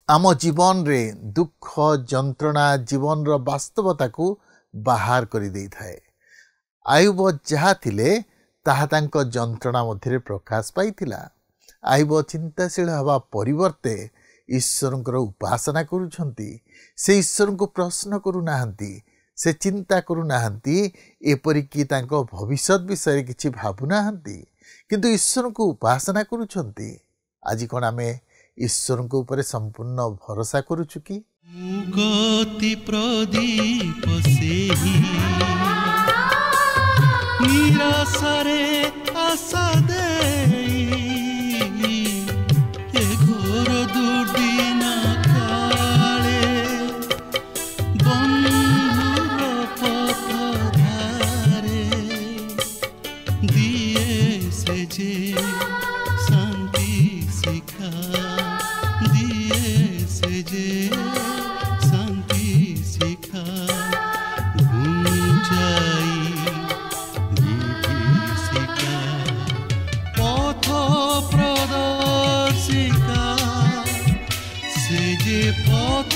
आम जीवन रे दुख जंत्रणा जीवन रो वास्तवता को बाहर कर दे थाए। आयुब जहा थिले ताहा तांको जंत्रणा मध्य प्रकाश पाइथिला। आयुब चिंताशील हवा परिवर्ते ईश्वर उपासना करुछंती। से ईश्वर को प्रश्न करू नाहंती, से चिंता करू नाहंती, एपरिकी तांको भविष्य विषय किछि भाबु नाहंती, किंतु ईश्वर को उपासना करुछंती। आज कोन आमे ईश्वर को ऊपर संपूर्ण भरोसा करुछु कि मुगति प्रदीप सेही निराशरे आशा देई ए घोर दुर्दिन काले बंधुर पथ धारे दिए से जे शांति शिखा दिए से जे शांति शिखा गुंजाई विभीषिका पथ प्रदर्शिका से जे पथ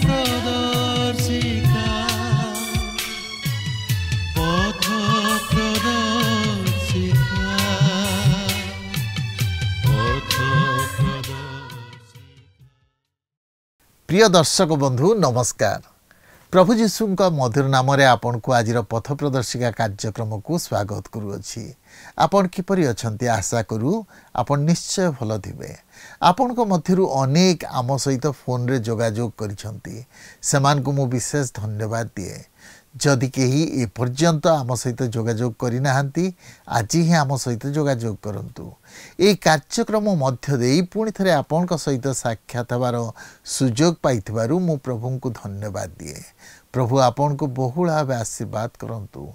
प्रदर्शिका पथ प्रदर्शिका पथ प्रदर्शिका। प्रिय दर्शक बंधु नमस्कार। प्रभु जीशु का मधुर नाम रे आपन को आज पथ प्रदर्शिका कार्यक्रम को स्वागत करुअछि। आपन किपरि अछंती आशा करू आपन निश्चय भल थिबे। आपन को मध्यरु अनेक आम सहित फोन रे जोगाजोग करिसंती, समान को मु विशेष धन्यवाद दिए। जदि केही ए पर्यंत आम सहित जोगाजोग करि नाहंती, आज ही आम सहित जोगाजोग करंतु। ए कार्यक्रम मध्य देई पुणी थरे आपन को सहित साक्षात हबार सुजोग पाइथिबारु मु प्रभु को धन्यवाद दिए। प्रभु आपन को बहुल भाव आशीर्वाद करंतु।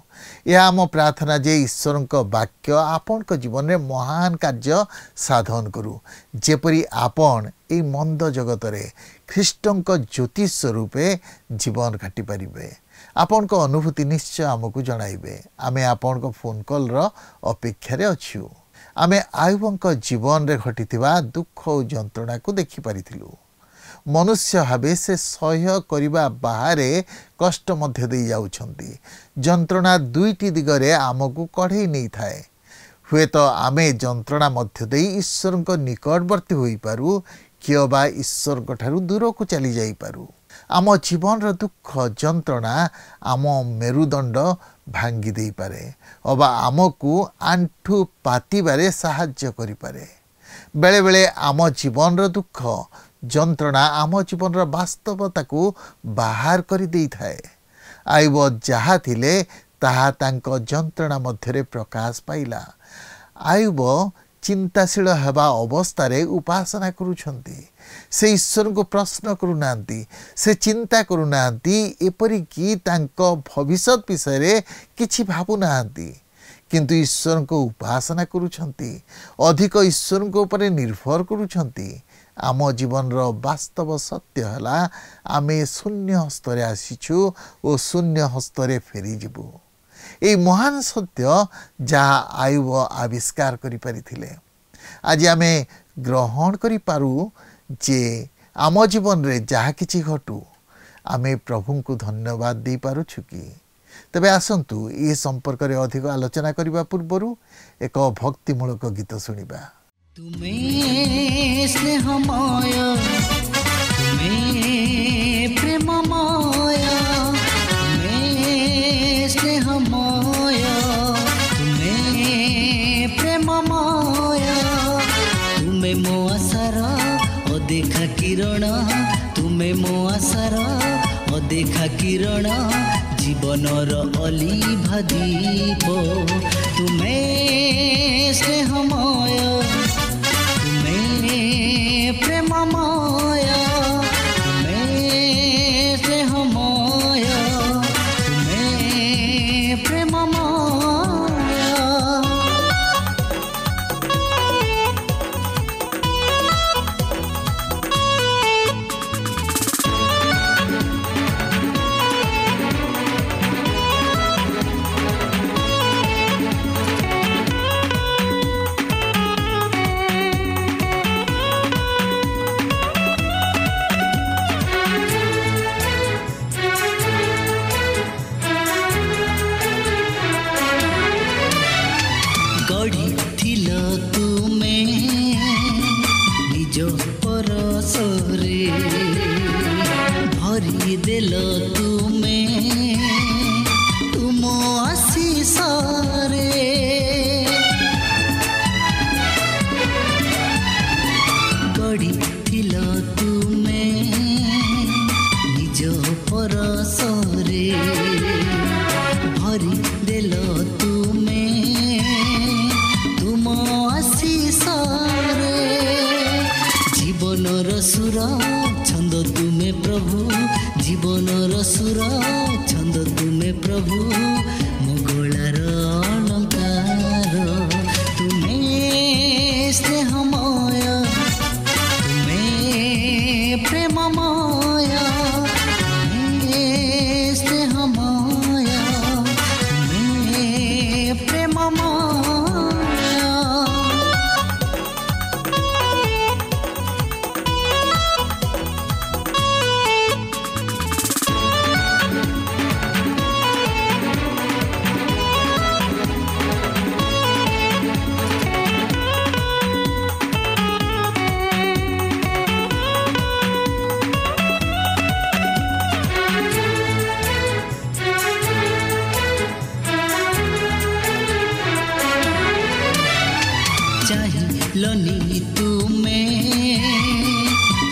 यह आम प्रार्थना जे ईश्वर को वाक्य आपन को जीवन में महान कार्य साधन करू, जेपरी आपन ए मंद जगत रे ख्रीष्टन को ज्योति स्वरूपे जीवन काटि परिबे। आपन को अनुभूति निश्चय आमको जणाइबे। आमे आपन को फोन कॉल रो अपेक्षा रे अछु। आमे आयुबन को जीवन रे घटिथिबा दुख और जंत्रणा को देखि परिथिलु। मनुष्य भावे से सह्य करिबा बाहरे कष्ट मध्य दे जाउछंती। जंत्रणा दुईटी दिगरे आमको कढ़ई नहीं थाए। हुए तो आमे जंत्रणा मध्य दे ईश्वर को निकटवर्ती होई पारू, कियो बा ईश्वर को ठारू दूर को चली जाई पारू। आम जीवन रो दुख जंत्रणा आम मेरुदंड भांगी दे पारे, अबा आमको आंठू पातिबारे साहाय्य करि पारे। बेले बेले आम जीवन रो दुख जंत्रणा आम जीवन रो वास्तवता को बाहर करि देई थाए। आयुब जहा थिले ताहा तांको जंत्रणा मध्यरे प्रकाश पाइला। आयुब चिंताशील हेबा अवस्था रे उपासना करुछंती। से ईश्वर को प्रश्न करू नांती, से चिंता करू नांती, एपरि कि तांको भविष्य विषय रे किछि भाबु नांती, किंतु ईश्वर को उपासना करुछंती। अधिक ईश्वर को ऊपर निर्भर करुछंती। आम जीवन रो वास्तव सत्य हला आमे शून्य हस्तरे आसीछु और शून्य हस्तरे फेरी जिबु। ए महान सत्य जहा आयुब आविष्कार करि परिथिले, आज आमे ग्रहण करि पारू जे आम जीवन रे जहा किछि घटू आमे प्रभु को धन्यवाद दे पारुछु कि। तबे आसंतु ए संपर्क रे अधिक आलोचना करिबा पूर्वरु एक भक्तिमूलक गीत सुनिबा। तुम्हें स्नेहमय, तुम्हें प्रेममय, तुम्हें स्नेहमय, तुम्हें प्रेममय, तुम्हें मो आशार अदेखा किरण, तुम्हें मो आशार अदेखा किरण, जीवनर अलिभा दीप, तुम्हें स्नेहमय, तुम्हें प्रेममय, तुम्हें स्नेहमय, तुम्हें प्रेममय। रे भरी देल तुमे तुम आशीष रे गढ़ी थिल तुमे निज परस रे भरी देल तुमे तुम आशीष रे जीवनर सुर छंद तुमे प्रभु जीवनर सुर छंद तुमे प्रभु मोगलार अलंकार तुमे स्नेहमय तुमे प्रेममय तुमे स्नेहमय तुमे प्रेममय चाहिलनी तुमे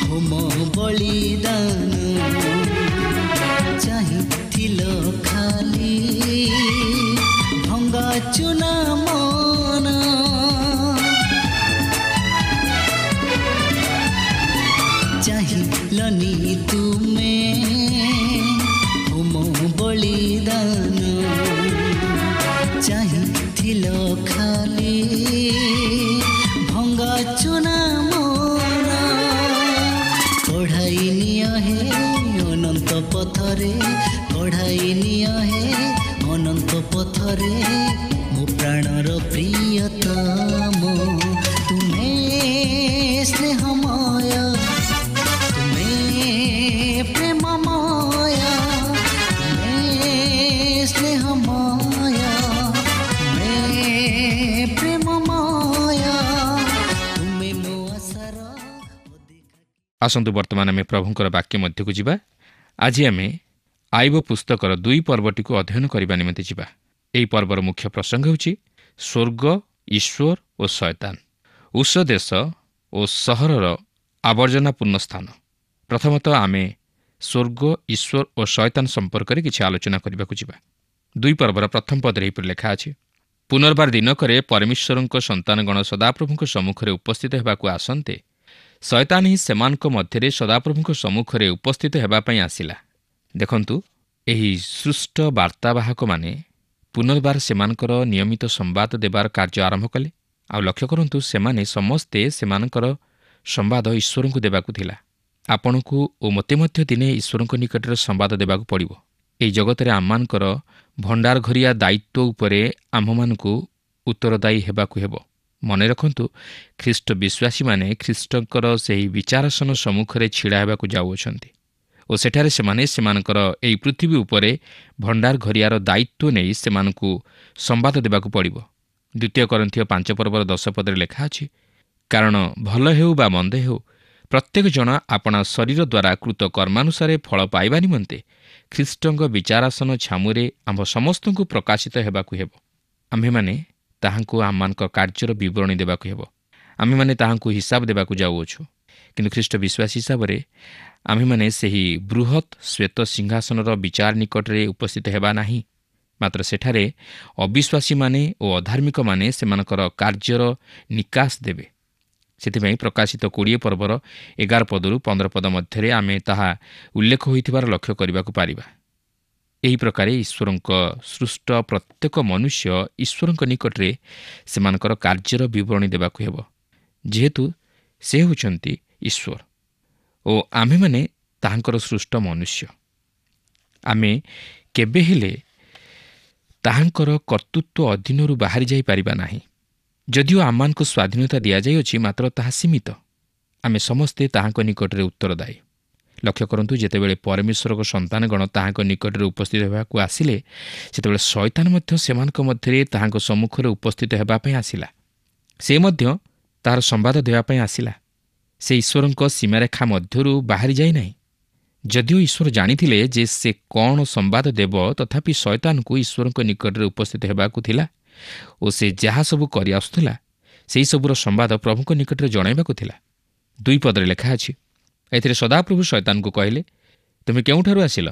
होम बलिदान चाहिथिल खाली भंगा चुना मन चाहिलनी तुमे होम बलिदान चाहिथिल खाली भंगा चुना मन कढ़ाई निय हे अनंत पथरे कढ़ाई निय हे अनंत पथरे मो प्राणर प्रियतम तुमे स्नेहमय तुमे प्रेममय तुमे स्नेहमय तुमे प्रेममय तुमे मो आशार आसतु वर्तमान आम प्रभुंर वाक्य मध्य को जीवा आज आम आईब पुस्तकर 2 पर्वटी को अध्ययन करने निमंते जीवा। यही पर्वर मुख्य प्रसंग होछि स्वर्ग ईश्वर और शैतान उस देश और सहरर आवर्जनापूर्ण स्थान। प्रथमतः आम स्वर्ग ईश्वर और शैतान संपर्क में किसी आलोचना करने को जीवा। 2 पर्वर प्रथम पदरे एहिपरि लेखा अछि पुनर्बार दिनकरे परमेश्वरଙ୍କ सन्तानगण सदाप्रभुଙ୍କ सम्मुखरे उपस्थित हेबाकु आसन्ते शैतान ही सेमानଙ୍କ ମଧ୍ୟରେ सदाप्रभुଙ୍କ ସମ୍ମୁଖରେ ଉପସ୍ଥିତ ହେବା ପାଇଁ ଆସିଲା। ଦେଖନ୍ତୁ ଏହି ସୃଷ୍ଟ ବାର୍ତ୍ତାବାହକମାନେ ପୁନର୍ବାର ସେମାନଙ୍କର ନିୟମିତ ସମ୍ବାଦ ଦେବାର କାର୍ଯ୍ୟ ଆରମ୍ଭ କଲେ। ଆଉ ଲକ୍ଷ୍ୟ କରନ୍ତୁ ସେମାନେ ସମସ୍ତେ ସେମାନଙ୍କର ସମ୍ବାଦ ଈଶ୍ୱରଙ୍କୁ ଦେବାକୁ ଥିଲା। ଆପଣଙ୍କୁ ଓ ମୋତେ ମଧ୍ୟ ଦିନେ ଈଶ୍ୱରଙ୍କ ନିକଟରେ ସମ୍ବାଦ ଦେବାକୁ ପଡ଼ିବ। ଏହି ଜଗତରେ ଆମମାନଙ୍କର ଭଣ୍ଡାରଘରିଆ ଦାୟିତ୍ୱ ଉପରେ ଆମ୍ଭମାନଙ୍କୁ ଉତ୍ତରଦାୟୀ ହେବାକୁ ହେବ। ମନେ ରଖନ୍ତୁ ଖ୍ରୀଷ୍ଟ ବିଶ୍ୱାସୀମାନେ ଖ୍ରୀଷ୍ଟଙ୍କର ସେହି ବିଚାରାସନ ସମ୍ମୁଖରେ ଛିଡ଼ା ହେବାକୁ ଯାଉଅଛନ୍ତି ଓ ସେଠାରେ ସେମାନେ ସେମାନଙ୍କର ଏହି ପୃଥିବୀ ଉପରେ ଭଣ୍ଡାରଘରିଆର ଦାୟିତ୍ୱ ନେଇ ସେମାନଙ୍କୁ ସମ୍ବାଦ ଦେବାକୁ ପଡ଼ିବ। 2 କରିନ୍ଥିୟ 5 ପର୍ବର 10 ପଦରେ ଲେଖା ଅଛି କାରଣ ଭଲ ହେଉ ବା ମନ୍ଦ ହେଉ ପ୍ରତ୍ୟେକ ଜଣ ଆପଣା ଶରୀର ଦ୍ୱାରା କୃତ କର୍ମାନୁସାରେ ଫଳ ପାଇବା ନିମନ୍ତେ ଖ୍ରୀଷ୍ଟଙ୍କ ବିଚାରାସନ ଛାମୁରେ ଆମ୍ଭ ସମସ୍ତଙ୍କୁ ପ୍ରକାଶିତ ହେବାକୁ ହେବ। ଆମ୍ଭେମାନେ ତାହାଙ୍କୁ ଆମମାନଙ୍କ କାର୍ଯ୍ୟର ବିବରଣୀ ଦେବାକୁ ହେବ। ଆମ୍ଭେମାନେ ତାହାଙ୍କୁ ହିସାବ ଦେବାକୁ ଯାଉଅଛୁ। କିନ୍ତୁ ଖ୍ରୀଷ୍ଟ ବିଶ୍ୱାସୀ ହିସାବରେ ଆମ୍ଭେମାନେ ସେହି ବୃହତ୍ ଶ୍ୱେତ ସିଂହାସନର ବିଚାର ନିକଟରେ ଉପସ୍ଥିତ ହେବା ନାହିଁ। ମାତ୍ର ସେଠାରେ ଅବିଶ୍ୱାସୀମାନେ ଓ ଅଧାର୍ମିକମାନେ ସେମାନଙ୍କର କାର୍ଯ୍ୟର ନିକାଶ ଦେବେ। ସେଥିପାଇଁ ପ୍ରକାଶିତ 20 ପର୍ବର 11 ପଦରୁ 15 ପଦ ମଧ୍ୟରେ ଆମେ ତାହା ଉଲ୍ଲେଖ ହୋଇଥିବାର ଲକ୍ଷ୍ୟ କରିବାକୁ ପାରିବା। ଏହି ପ୍ରକାରେ ଈଶ୍ୱରଙ୍କ ସୃଷ୍ଟ ପ୍ରତ୍ୟେକ ମନୁଷ୍ୟ ଈଶ୍ୱରଙ୍କ ନିକଟରେ ସେମାନଙ୍କର କାର୍ଯ୍ୟର ବିବରଣୀ ଦେବାକୁ ହେବ, ଯେହେତୁ ସେ ହେଉଛନ୍ତି ଈଶ୍ୱର ଓ ଆମ୍ଭେମାନେ ତାହାଙ୍କର ସୃଷ୍ଟ ମନୁଷ୍ୟ। ଆମେ କେବେ ହେଲେ ତାହାଙ୍କର କର୍ତ୍ତୃତ୍ୱ ଅଧୀନରୁ ବାହାରି ଯାଇପାରିବା ନାହିଁ। ଯଦିଓ ଆମମାନଙ୍କୁ ସ୍ୱାଧୀନତା ଦିଆଯାଇଅଛି, ମାତ୍ର ତାହା ସୀମିତ। ଆମେ ସମସ୍ତେ ତାହାଙ୍କ ନିକଟରେ ଉତ୍ତରଦାୟୀ। ଲକ୍ଷ୍ୟ କରନ୍ତୁ, ଯେତେବେଳେ ପରମେଶ୍ୱରଙ୍କ ସନ୍ତାନଗଣ ତାହାଙ୍କ ନିକଟରେ ଉପସ୍ଥିତ ହେବାକୁ ଆସିଲେ, ସେତେବେଳେ ଶୈତାନ ମଧ୍ୟ ସେମାନଙ୍କ ମଧ୍ୟରେ ତାହାଙ୍କ ସମ୍ମୁଖରେ ଉପସ୍ଥିତ ହେବା ପାଇଁ ଆସିଲା। ସେ ମଧ୍ୟ ତାହାର ସମ୍ବାଦ ଦେବା ପାଇଁ ଆସିଲା। ସେ ଈଶ୍ୱରଙ୍କ ସୀମାରେଖା ମଧ୍ୟରୁ ବାହାରି ଯାଇନାହିଁ। ଯଦିଓ ଈଶ୍ୱର ଜାଣିଥିଲେ ଯେ ସେ କ'ଣ ସମ୍ବାଦ ଦେବ, ତଥାପି ଶୟତାନକୁ ଈଶ୍ୱରଙ୍କ ନିକଟରେ ଉପସ୍ଥିତ ହେବାକୁ ଥିଲା ଓ ସେ ଯାହା ସବୁ କରିଆସୁଥିଲା ସେହିସବୁର ସମ୍ବାଦ ପ୍ରଭୁଙ୍କ ନିକଟରେ ଜଣାଇବାକୁ ଥିଲା। 2 ପଦରେ ଲେଖା ଅଛି, ଏଥିରେ ସଦାପ୍ରଭୁ ଶୟତାନକୁ କହିଲେ, ତୁମେ କେଉଁଠାରୁ ଆସିଲ?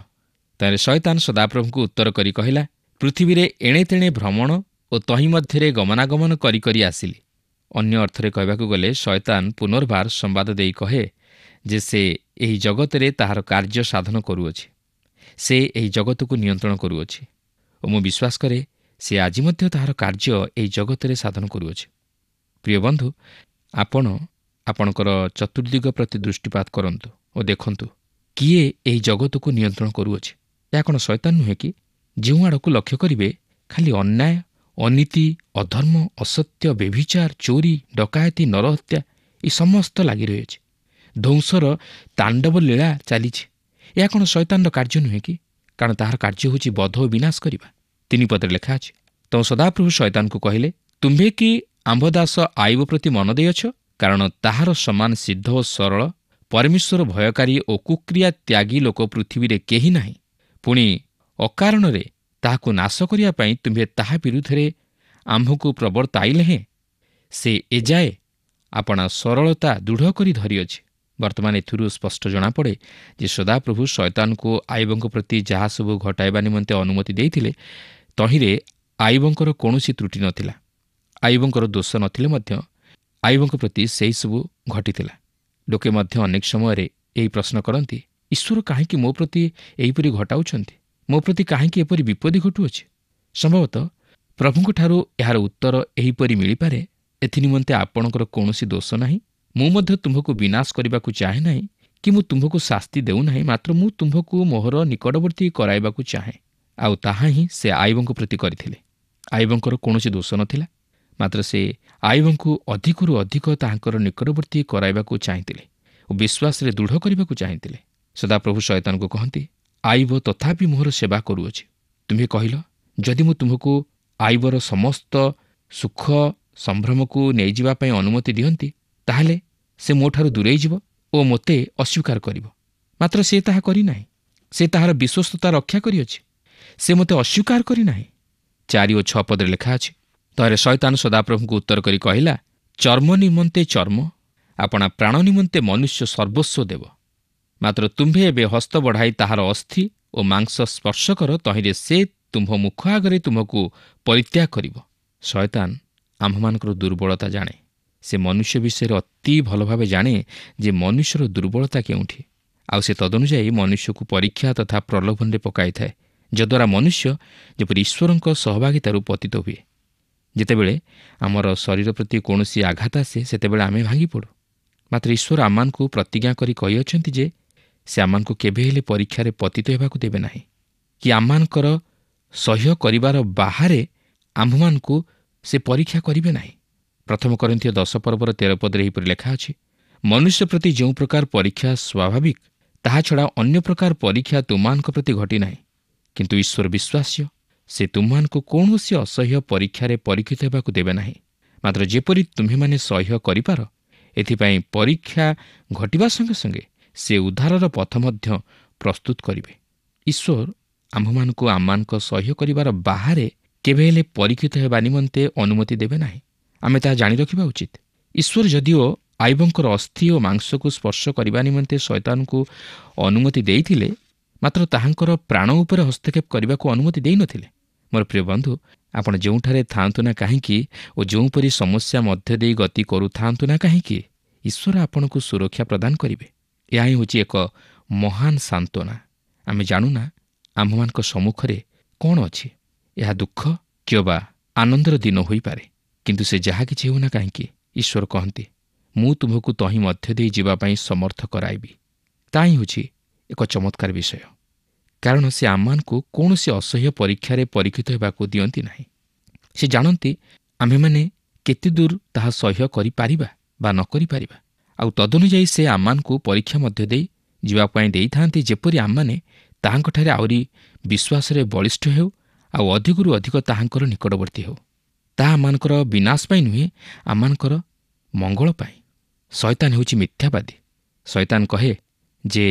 ତାହେଲେ ଶୟତାନ ସଦାପ୍ରଭୁଙ୍କୁ ଉତ୍ତର କରି କହିଲା, ପୃଥିବୀରେ ଏଣେ ତେଣେ ଭ୍ରମଣ ଓ ତହିଁ ମଧ୍ୟରେ ଗମନାଗମନ କରି କରି ଆସିଲି। ଅନ୍ୟ ଅର୍ଥରେ କହିବାକୁ ଗଲେ ଶୟତାନ ପୁନର୍ବାର ସମ୍ବାଦ ଦେଇ କହେ ଯେ ସେ ଏହି ଜଗତରେ ତାହାର କାର୍ଯ୍ୟ ସାଧନ କରୁଅଛି। ସେ ଏହି ଜଗତକୁ ନିୟନ୍ତ୍ରଣ କରୁଅଛି ଓ ମୁଁ ବିଶ୍ୱାସ କରେ ସେ ଆଜି ମଧ୍ୟ ତାହାର କାର୍ଯ୍ୟ ଏହି ଜଗତରେ ସାଧନ କରୁଅଛି। ପ୍ରିୟ ବନ୍ଧୁ, ଆପଣ ଆପଣଙ୍କର ଚତୁର୍ଦିଗ ପ୍ରତି ଦୃଷ୍ଟିପାତ କରନ୍ତୁ ଓ ଦେଖନ୍ତୁ କିଏ ଏହି ଜଗତକୁ ନିୟନ୍ତ୍ରଣ କରୁଅଛି। ଏହା କ'ଣ ଶୟତାନ ନୁହେଁ କି? ଯେଉଁ ଆଡ଼କୁ ଲକ୍ଷ୍ୟ କରିବେ ଖାଲି ଅନ୍ୟାୟ, ଅନୀତି, ଅଧର୍ମ, ଅସତ୍ୟ, ବ୍ୟଭିଚାର, ଚୋରି, ଡକାୟତି, ନରହତ୍ୟା ଏ ସମସ୍ତ ଲାଗି ରହିଅଛି। ଧ୍ୱଂସର ତାଣ୍ଡବ ଲୀଳା ଚାଲିଛି। ଏହା କ'ଣ ଶୟତାନର କାର୍ଯ୍ୟ ନୁହେଁ କି? କାରଣ ତାହାର କାର୍ଯ୍ୟ ହେଉଛି ବଧ ଓ ବିନାଶ କରିବା। 3 ପଦରେ ଲେଖା ଅଛି, ତ ସଦାପ୍ରଭୁ ଶୟତାନକୁ କହିଲେ, ତୁମ୍ଭେ କି ଆମ୍ଭଦାସ ଆଇବ ପ୍ରତି ମନ ଦେଇଅଛ? କାରଣ ତାହାର ସମାନ ସିଦ୍ଧ ଓ ସରଳ, ପରମେଶ୍ୱର ଭୟକାରୀ ଓ କୁକ୍ରିୟା ତ୍ୟାଗୀ ଲୋକ ପୃଥିବୀରେ କେହି ନାହିଁ। ପୁଣି ଅକାରଣରେ ତାହାକୁ ନାଶ କରିବା ପାଇଁ ତୁମ୍ଭେ ତାହା ବିରୁଦ୍ଧରେ ଆମ୍ଭକୁ ପ୍ରବର୍ତ୍ତାଇଲେ ହେଁ ସେ ଏଯାଏ ଆପଣା ସରଳତା ଦୃଢ଼ କରି ଧରିଅଛି। ବର୍ତ୍ତମାନ ଏଥିରୁ ସ୍ପଷ୍ଟ ଜଣାପଡ଼େ ଯେ ସଦାପ୍ରଭୁ ଶୟତାନକୁ ଆଇବଙ୍କ ପ୍ରତି ଯାହା ସବୁ ଘଟାଇବା ନିମନ୍ତେ ଅନୁମତି ଦେଇଥିଲେ, ତହିଁରେ ଆଇବଙ୍କର କୌଣସି ତ୍ରୁଟି ନଥିଲା। ଆଇବଙ୍କର ଦୋଷ ନଥିଲେ ମଧ୍ୟ ଆଇବଙ୍କ ପ୍ରତି ସେହିସବୁ ଘଟିଥିଲା। ଲୋକେ ମଧ୍ୟ ଅନେକ ସମୟରେ ଏହି ପ୍ରଶ୍ନ କରନ୍ତି, ଈଶ୍ୱର କାହିଁକି ମୋ ପ୍ରତି ଏହିପରି ଘଟାଉଛନ୍ତି? ମୋ ପ୍ରତି କାହିଁକି ଏପରି ବିପତ୍ତି ଘଟୁଅଛି? ସମ୍ଭବତଃ ପ୍ରଭୁଙ୍କଠାରୁ ଏହାର ଉତ୍ତର ଏହିପରି ମିଳିପାରେ, ଏଥିନିମନ୍ତେ ଆପଣଙ୍କର କୌଣସି ଦୋଷ ନାହିଁ। ମୁଁ ମଧ୍ୟ ତୁମ୍ଭକୁ ବିନାଶ କରିବାକୁ ଚାହେଁ ନାହିଁ କି ମୁଁ ତୁମ୍ଭକୁ ଶାସ୍ତି ଦେଉନାହିଁ, ମାତ୍ର ମୁଁ ତୁମ୍ଭକୁ ମୋହର ନିକଟବର୍ତ୍ତୀ କରାଇବାକୁ ଚାହେଁ। ଆଉ ତାହା ହିଁ ସେ ଆଇବଙ୍କ ପ୍ରତି କରିଥିଲେ। ଆଇବଙ୍କର କୌଣସି ଦୋଷ ନଥିଲା, ମାତ୍ର ସେ ଆଇବଙ୍କୁ ଅଧିକରୁ ଅଧିକ ତାହାଙ୍କର ନିକଟବର୍ତ୍ତୀ କରାଇବାକୁ ଚାହିଁଥିଲେ ଓ ବିଶ୍ୱାସରେ ଦୃଢ଼ କରିବାକୁ ଚାହିଁଥିଲେ। ସଦାପ୍ରଭୁ ଶୟତାନଙ୍କୁ କହନ୍ତି, ଆଇବ ତଥାପି ମୋହର ସେବା କରୁଅଛି। ତୁମ୍ଭେ କହିଲ, ଯଦି ମୁଁ ତୁମ୍ଭକୁ ଆଇବର ସମସ୍ତ ସୁଖ ସମ୍ଭ୍ରମକୁ ନେଇଯିବା ପାଇଁ ଅନୁମତି ଦିଅନ୍ତି, ତାହେଲେ ସେ ମୋଠାରୁ ଦୂରେଇ ଯିବ ଓ ମୋତେ ଅସ୍ୱୀକାର କରିବ। ମାତ୍ର ସେ ତାହା କରିନାହିଁ। ସେ ତାହାର ବିଶ୍ୱସ୍ତତା ରକ୍ଷା କରିଅଛି। ସେ ମୋତେ ଅସ୍ୱୀକାର କରିନାହିଁ। 4 ଓ 6 ପଦରେ ଲେଖା ଅଛି, ତରେ ଶୟତାନ ସଦାପ୍ରଭୁଙ୍କୁ ଉତ୍ତର କରି କହିଲା, ଚର୍ମ ନିମନ୍ତେ ଚର୍ମ, ଆପଣା ପ୍ରାଣ ନିମନ୍ତେ ମନୁଷ୍ୟ ସର୍ବସ୍ୱ ଦେବ। ମାତ୍ର ତୁମ୍ଭେ ଏବେ ହସ୍ତ ବଢ଼ାଇ ତାହାର ଅସ୍ଥି ଓ ମାଂସ ସ୍ପର୍ଶ କର, ତହିଁରେ ସେ ତୁମ୍ଭ ମୁଖ ଆଗରେ ତୁମ୍ଭକୁ ପରିତ୍ୟାଗ କରିବ। ଶୟତାନ ଆମ୍ଭମାନଙ୍କର ଦୁର୍ବଳତା ଜାଣେ। ସେ ମନୁଷ୍ୟ ବିଷୟରେ ଅତି ଭଲ ଭାବେ ଜାଣେ ଯେ ମନୁଷ୍ୟର ଦୁର୍ବଳତା କେଉଁଠି, ଆଉ ସେ ତଦନୁଯାୟୀ ମନୁଷ୍ୟକୁ ପରୀକ୍ଷା ତଥା ପ୍ରଲୋଭନରେ ପକାଇଥାଏ, ଯଦ୍ୱାରା ମନୁଷ୍ୟ ଯେପରି ଈଶ୍ୱରଙ୍କ ସହଭାଗିତାରୁ ପତିତ ହୁଏ। ଯେତେବେଳେ ଆମର ଶରୀର ପ୍ରତି କୌଣସି ଆଘାତ ଆସେ, ସେତେବେଳେ ଆମେ ଭାଙ୍ଗିପଡ଼ୁ। ମାତ୍ର ଈଶ୍ୱର ଆମମାନଙ୍କୁ ପ୍ରତିଜ୍ଞା କରି କହିଅଛନ୍ତି ଯେ ସେ ଆମମାନଙ୍କୁ କେବେ ହେଲେ ପରୀକ୍ଷାରେ ପତିତ ହେବାକୁ ଦେବେ ନାହିଁ, କି ଆମମାନଙ୍କର ସହ୍ୟ କରିବାର ବାହାରେ ଆମ୍ଭମାନଙ୍କୁ ସେ ପରୀକ୍ଷା କରିବେ ନାହିଁ। 1 କରିନ୍ଥିୟ 10 ପର୍ବର 13 ପଦରେ ଏହିପରି ଲେଖା ଅଛି, ମନୁଷ୍ୟ ପ୍ରତି ଯେଉଁ ପ୍ରକାର ପରୀକ୍ଷା ସ୍ୱାଭାବିକ, ତାହା ଛଡ଼ା ଅନ୍ୟ ପ୍ରକାର ପରୀକ୍ଷା ତୁମମାନଙ୍କ ପ୍ରତି ଘଟିନାହିଁ। କିନ୍ତୁ ଈଶ୍ୱର ବିଶ୍ୱାସ୍ୟ, ସେ ତୁମମାନଙ୍କୁ କୌଣସି ଅସହ୍ୟ ପରୀକ୍ଷାରେ ପରୀକ୍ଷିତ ହେବାକୁ ଦେବେ ନାହିଁ। ମାତ୍ର ଯେପରି ତୁମ୍ଭେମାନେ ସହ୍ୟ କରିପାର, ଏଥିପାଇଁ ପରୀକ୍ଷା ଘଟିବା ସଙ୍ଗେ ସଙ୍ଗେ ସେ ଉଦ୍ଧାରର ପଥ ମଧ୍ୟ ପ୍ରସ୍ତୁତ କରିବେ। ଈଶ୍ୱର ଆମ୍ଭମାନଙ୍କୁ ଆମମାନଙ୍କ ସହ୍ୟ କରିବାର ବାହାରେ କେବେ ହେଲେ ପରୀକ୍ଷିତ ହେବା ନିମନ୍ତେ ଅନୁମତି ଦେବେ ନାହିଁ। ଆମେ ତାହା ଜାଣି ରଖିବା ଉଚିତ। ଈଶ୍ୱର ଯଦିଓ ଆଇବଙ୍କର ଅସ୍ଥି ଓ ମାଂସକୁ ସ୍ପର୍ଶ କରିବା ନିମନ୍ତେ ଶୟତାନଙ୍କୁ ଅନୁମତି ଦେଇଥିଲେ, ମାତ୍ର ତାହାଙ୍କର ପ୍ରାଣ ଉପରେ ହସ୍ତକ୍ଷେପ କରିବାକୁ ଅନୁମତି ଦେଇନଥିଲେ। ମୋର ପ୍ରିୟ ବନ୍ଧୁ, ଆପଣ ଯେଉଁଠାରେ ଥାଆନ୍ତୁ ନା କାହିଁକି ଓ ଯେଉଁପରି ସମସ୍ୟା ମଧ୍ୟ ଦେଇ ଗତି କରୁଥାନ୍ତୁ ନା କାହିଁକି, ଈଶ୍ୱର ଆପଣଙ୍କୁ ସୁରକ୍ଷା ପ୍ରଦାନ କରିବେ। ଏହା ହିଁ ହେଉଛି ଏକ ମହାନ ସାନ୍ତ୍ୱନା। ଆମେ ଜାଣୁନା ଆମ୍ଭମାନଙ୍କ ସମ୍ମୁଖରେ କ'ଣ ଅଛି। ଏହା ଦୁଃଖ କିମ୍ବା ଆନନ୍ଦର ଦିନ ହୋଇପାରେ, କିନ୍ତୁ ସେ ଯାହା କିଛି ହେଉନା କାହିଁକି, ଈଶ୍ୱର କହନ୍ତି, ମୁଁ ତୁମକୁ ତହିଁ ମଧ୍ୟ ଦେଇ ଯିବା ପାଇଁ ସମର୍ଥ କରାଇବି। ତାହା ହିଁ ହେଉଛି ଏକ ଚମତ୍କାର ବିଷୟ, କାରଣ ସେ ଆମମାନଙ୍କୁ କୌଣସି ଅସହ୍ୟ ପରୀକ୍ଷାରେ ପରୀକ୍ଷିତ ହେବାକୁ ଦିଅନ୍ତି ନାହିଁ। ସେ ଜାଣନ୍ତି ଆମ୍ଭେମାନେ କେତେ ଦୂର ତାହା ସହ୍ୟ କରିପାରିବା ବା ନ କରିପାରିବା, ଆଉ ତଦନୁଯାୟୀ ସେ ଆମମାନଙ୍କୁ ପରୀକ୍ଷା ମଧ୍ୟ ଦେଇ ଯିବା ପାଇଁ ଦେଇଥାନ୍ତି, ଯେପରି ଆମମାନେ ତାହାଙ୍କଠାରେ ଆହୁରି ବିଶ୍ୱାସରେ ବଳିଷ୍ଠ ହେଉ ଆଉ ଅଧିକରୁ ଅଧିକ ତାହାଙ୍କର ନିକଟବର୍ତ୍ତୀ ହେଉ। ତାହା ଆମମାନଙ୍କର ବିନାଶ ପାଇଁ ନୁହେଁ, ଆମମାନଙ୍କର ମଙ୍ଗଳ ପାଇଁ। ଶୟତାନ ହେଉଛି ମିଥ୍ୟାବାଦୀ। ଶୟତାନ କହେ ଯେ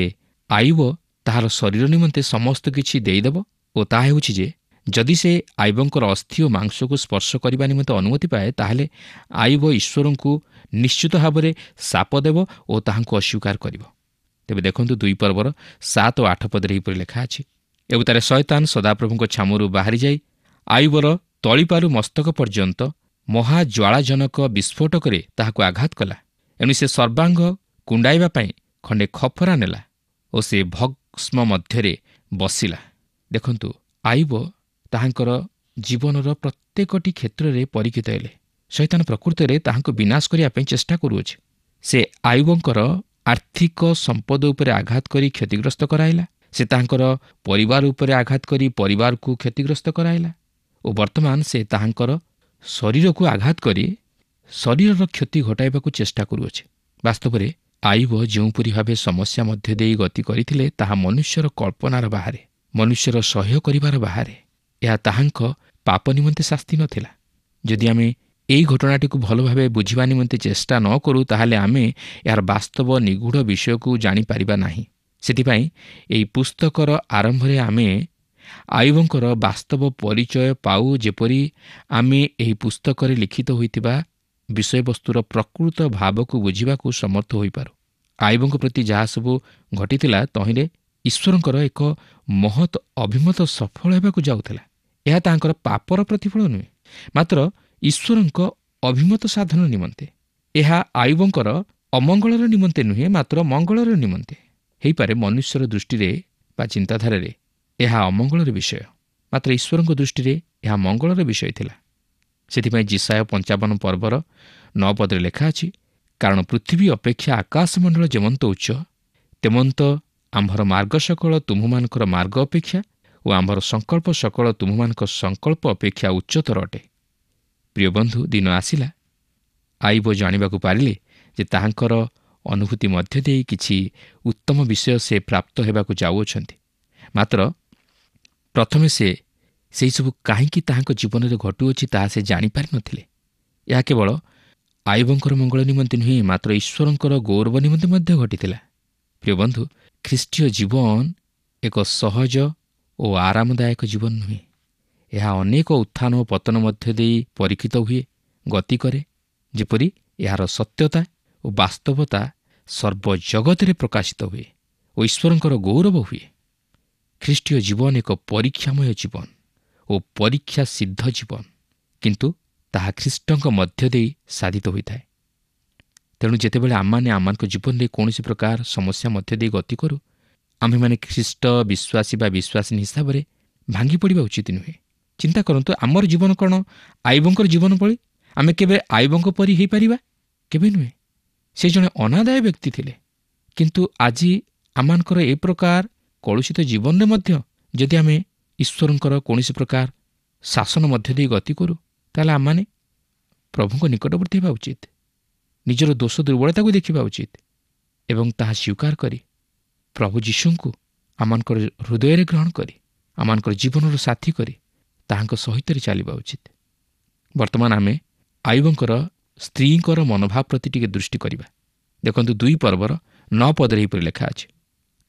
ଆୟୁବ ତାହାର ଶରୀର ନିମନ୍ତେ ସମସ୍ତ କିଛି ଦେଇଦେବ ଓ ତାହା ହେଉଛି ଯେ ଯଦି ସେ ଆୟୁବଙ୍କର ଅସ୍ଥି ଓ ମାଂସକୁ ସ୍ପର୍ଶ କରିବା ନିମନ୍ତେ ଅନୁମତି ପାଏ ତାହେଲେ ଆୟୁବ ଈଶ୍ୱରଙ୍କୁ ନିଶ୍ଚିତ ଭାବରେ ଶାପ ଦେବ ଓ ତାହାଙ୍କୁ ଅସ୍ୱୀକାର କରିବ। ତେବେ ଦେଖନ୍ତୁ 2 ପର୍ବର 7 ଓ 8 ପଦରେ ଏହିପରି ଲେଖା ଅଛି। ଏବୁତାରେ ଶୟତାନ ସଦାପ୍ରଭୁଙ୍କ ଛାମୁରୁ ବାହାରିଯାଇ ଆୟୁବର ତଳିପାରୁ ମସ୍ତକ ପର୍ଯ୍ୟନ୍ତ ମହାଜ୍ୱାଳାଜନକ ବିସ୍ଫୋଟକରେ ତାହାକୁ ଆଘାତ କଲା। ଏଣୁ ସେ ସର୍ବାଙ୍ଗ କୁଣ୍ଡାଇବା ପାଇଁ ଖଣ୍ଡେ ଖପରା ନେଲା ଓ ସେ ଭସ୍ମ ମଧ୍ୟରେ ବସିଲା। ଦେଖନ୍ତୁ ଆୟୁବ ତାହାଙ୍କର ଜୀବନର ପ୍ରତ୍ୟେକଟି କ୍ଷେତ୍ରରେ ପରୀକ୍ଷିତ ହେଲେ। ଶୈତାନ ପ୍ରକୃତରେ ତାହାଙ୍କୁ ବିନାଶ କରିବା ପାଇଁ ଚେଷ୍ଟା କରୁଅଛି। ସେ ଆୟୁବଙ୍କର ଆର୍ଥିକ ସମ୍ପଦ ଉପରେ ଆଘାତ କରି କ୍ଷତିଗ୍ରସ୍ତ କରାଇଲା। ସେ ତାହାଙ୍କର ପରିବାର ଉପରେ ଆଘାତ କରି ପରିବାରକୁ କ୍ଷତିଗ୍ରସ୍ତ କରାଇଲା ଓ ବର୍ତ୍ତମାନ ସେ ତାହାଙ୍କର ଶରୀରକୁ ଆଘାତ କରି ଶରୀରର କ୍ଷତି ଘଟାଇବାକୁ ଚେଷ୍ଟା କରୁଅଛି। ବାସ୍ତବରେ ଆୟୁବ ଯେଉଁପରି ଭାବେ ସମସ୍ୟା ମଧ୍ୟ ଦେଇ ଗତି କରିଥିଲେ ତାହା ମନୁଷ୍ୟର କଳ୍ପନାର ବାହାରେ, ମନୁଷ୍ୟର ସହ୍ୟ କରିବାର ବାହାରେ। ଏହା ତାହାଙ୍କ ପାପ ନିମନ୍ତେ ଶାସ୍ତି ନଥିଲା। ଯଦି ଆମେ ଏହି ଘଟଣାଟିକୁ ଭଲ ଭାବେ ବୁଝିବା ନିମନ୍ତେ ଚେଷ୍ଟା ନ କରୁ ତାହେଲେ ଆମେ ଏହାର ବାସ୍ତବ ନିଗୂଢ଼ ବିଷୟକୁ ଜାଣିପାରିବା ନାହିଁ। ସେଥିପାଇଁ ଏହି ପୁସ୍ତକର ଆରମ୍ଭରେ ଆମେ ଆୟୁବଙ୍କର ବାସ୍ତବ ପରିଚୟ ପାଉ, ଯେପରି ଆମେ ଏହି ପୁସ୍ତକରେ ଲିଖିତ ହୋଇଥିବା ବିଷୟବସ୍ତୁର ପ୍ରକୃତ ଭାବକୁ ବୁଝିବାକୁ ସମର୍ଥ ହୋଇପାରୁ। ଆୟୁବଙ୍କ ପ୍ରତି ଯାହା ସବୁ ଘଟିଥିଲା ତହିଁରେ ଈଶ୍ୱରଙ୍କର ଏକ ମହତ୍ ଅଭିମତ ସଫଳ ହେବାକୁ ଯାଉଥିଲା। ଏହା ତାଙ୍କର ପାପର ପ୍ରତିଫଳ ନୁହେଁ, ମାତ୍ର ଈଶ୍ୱରଙ୍କ ଅଭିମତ ସାଧନ ନିମନ୍ତେ। ଏହା ଆୟୁବଙ୍କର ଅମଙ୍ଗଳର ନିମନ୍ତେ ନୁହେଁ, ମାତ୍ର ମଙ୍ଗଳର ନିମନ୍ତେ। ହୋଇପାରେ ମନୁଷ୍ୟର ଦୃଷ୍ଟିରେ ବା ଚିନ୍ତାଧାରାରେ ଏହା ଅମଙ୍ଗଳର ବିଷୟ, ମାତ୍ର ଈଶ୍ୱରଙ୍କ ଦୃଷ୍ଟିରେ ଏହା ମଙ୍ଗଳର ବିଷୟ ଥିଲା। ସେଥିପାଇଁ ଯିଶାୟ 55 ପର୍ବର 9 ପଦରେ ଲେଖା ଅଛି, କାରଣ ପୃଥିବୀ ଅପେକ୍ଷା ଆକାଶମଣ୍ଡଳ ଯେମନ୍ତ ଉଚ୍ଚ ତେମନ୍ତ ଆମ୍ଭର ମାର୍ଗ ସକଳ ତୁମ୍ଭମାନଙ୍କର ମାର୍ଗ ଅପେକ୍ଷା ଓ ଆମ୍ଭର ସଂକଳ୍ପ ସକଳ ତୁମ୍ଭମାନଙ୍କ ସଂକଳ୍ପ ଅପେକ୍ଷା ଉଚ୍ଚତର ଅଟେ। ପ୍ରିୟ ବନ୍ଧୁ, ଦିନ ଆସିଲା ଆୟୁବ ଜାଣିବାକୁ ପାରିଲେ ଯେ ତାହାଙ୍କର ଅନୁଭୂତି ମଧ୍ୟ ଦେଇ କିଛି ଉତ୍ତମ ବିଷୟ ସେ ପ୍ରାପ୍ତ ହେବାକୁ ଯାଉଅଛନ୍ତି। ମାତ୍ର ପ୍ରଥମେ ସେ ସେହିସବୁ କାହିଁକି ତାହାଙ୍କ ଜୀବନରେ ଘଟୁଅଛି ତାହା ସେ ଜାଣିପାରିନଥିଲେ। ଏହା କେବଳ ଆୟୁବଙ୍କର ମଙ୍ଗଳ ନିମନ୍ତେ ନୁହେଁ, ମାତ୍ର ଈଶ୍ୱରଙ୍କର ଗୌରବ ନିମନ୍ତେ ମଧ୍ୟ ଘଟିଥିଲା। ପ୍ରିୟ ବନ୍ଧୁ, ଖ୍ରୀଷ୍ଟୀୟ ଜୀବନ ଏକ ସହଜ ଓ ଆରାମଦାୟକ ଜୀବନ ନୁହେଁ। ଏହା ଅନେକ ଉତ୍ଥାନ ଓ ପତନ ମଧ୍ୟ ଦେଇ ପରୀକ୍ଷିତ ହୁଏ, ଗତି କରେ, ଯେପରି ଏହାର ସତ୍ୟତା ଓ ବାସ୍ତବତା ସର୍ବଜଗତରେ ପ୍ରକାଶିତ ହୁଏ ଓ ଈଶ୍ୱରଙ୍କର ଗୌରବ ହୁଏ। ଖ୍ରୀଷ୍ଟୀୟ ଜୀବନ ଏକ ପରୀକ୍ଷାମୟ ଜୀବନ ଓ ପରୀକ୍ଷା ସିଦ୍ଧ ଜୀବନ, କିନ୍ତୁ ତାହା ଖ୍ରୀଷ୍ଟଙ୍କ ମଧ୍ୟ ଦେଇ ସାଧିତ ହୋଇଥାଏ। ତେଣୁ ଯେତେବେଳେ ଆମମାନେ ଆମମାନଙ୍କ ଜୀବନରେ କୌଣସି ପ୍ରକାର ସମସ୍ୟା ମଧ୍ୟ ଦେଇ ଗତି କରୁ, ଆମ୍ଭେମାନେ ଖ୍ରୀଷ୍ଟ ବିଶ୍ୱାସୀ ବା ବିଶ୍ୱାସିନୀ ହିସାବରେ ଭାଙ୍ଗି ପଡ଼ିବା ଉଚିତ ନୁହେଁ। ଚିନ୍ତା କରନ୍ତୁ, ଆମର ଜୀବନ କ'ଣ ଆୟୁବଙ୍କର ଜୀବନ ଭଳି? ଆମେ କେବେ ଆୟୁବଙ୍କ ପରି ହୋଇପାରିବା? କେବେ ନୁହେଁ। ସେ ଜଣେ ଅନାଦାୟ ବ୍ୟକ୍ତି ଥିଲେ, କିନ୍ତୁ ଆଜି ଆମମାନଙ୍କର ଏ ପ୍ରକାର କଳୁଷିତ ଜୀବନରେ ମଧ୍ୟ ଯଦି ଆମେ ଈଶ୍ୱରଙ୍କର କୌଣସି ପ୍ରକାର ଶାସନ ମଧ୍ୟ ଦେଇ ଗତି କରୁ, ତାହେଲେ ଆମମାନେ ପ୍ରଭୁଙ୍କ ନିକଟବର୍ତ୍ତୀ ହେବା ଉଚିତ। ନିଜର ଦୋଷ ଦୁର୍ବଳତାକୁ ଦେଖିବା ଉଚିତ ଏବଂ ତାହା ସ୍ୱୀକାର କରି ପ୍ରଭୁ ଯୀଶୁଙ୍କୁ ଆମମାନଙ୍କର ହୃଦୟରେ ଗ୍ରହଣ କରି ଆମମାନଙ୍କର ଜୀବନର ସାଥୀ କରି ତାହାଙ୍କ ସହିତରେ ଚାଲିବା ଉଚିତ। ବର୍ତ୍ତମାନ ଆମେ ଆୟୁବଙ୍କର ସ୍ତ୍ରୀଙ୍କର ମନୋଭାବ ପ୍ରତି ଟିକେ ଦୃଷ୍ଟି କରିବା। ଦେଖନ୍ତୁ 2 ପର୍ବର 9 ପଦରେ ଏହିପରି ଲେଖା ଅଛି,